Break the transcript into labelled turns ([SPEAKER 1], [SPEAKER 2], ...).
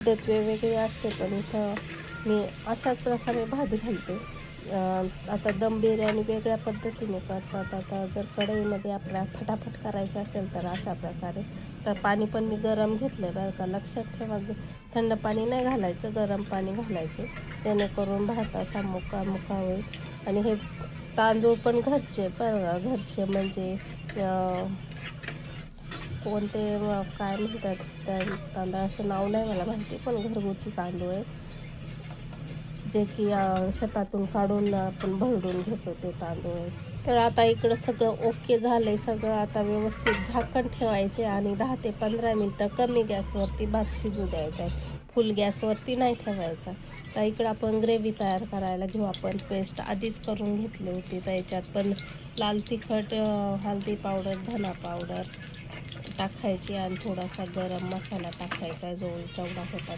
[SPEAKER 1] पद्धत वेगवेगळी असते, पण इथं मी अशाच प्रकारे भात घालते. आता दम बिर्याणी वेगळ्या पद्धतीने करतात. आता जर कढईमध्ये आपल्या फटाफट करायची असेल तर अशा प्रकारे. तर पाणी पण मी गरम घेतलं बरं का, लक्षात ठेवा. थंड पाणी नाही घालायचं, गरम पाणी घालायचं, जेणेकरून भात असा मुका मुका होईल. आणि हे तांदूळ पण घरचे बरं का, घरचे म्हणजे कोणते काय म्हणतात त्या तांदळाचं नाव नाही मला माहिती, पण घरगुती तांदूळ आहे, जे की शेतातून काढून आपण भरडून घेतो ते तांदूळ आहेत. तर आता इकडं सगळं ओके झालंय, सगळं आता व्यवस्थित झाकण ठेवायचे आणि 10 ते 15 मिनटं कमी गॅसवरती भात शिजू द्यायचा आहे, फुल गॅसवरती नाही ठेवायचा. तर इकडं आपण ग्रेव्ही तयार करायला घेऊ. आपण पेस्ट आधीच करून घेतली होती, तर याच्यात पण लाल तिखट, हळदी पावडर, धना पावडर टाकायची आणि थोडासा गरम मसाला टाकायचा, जो जेवढा होता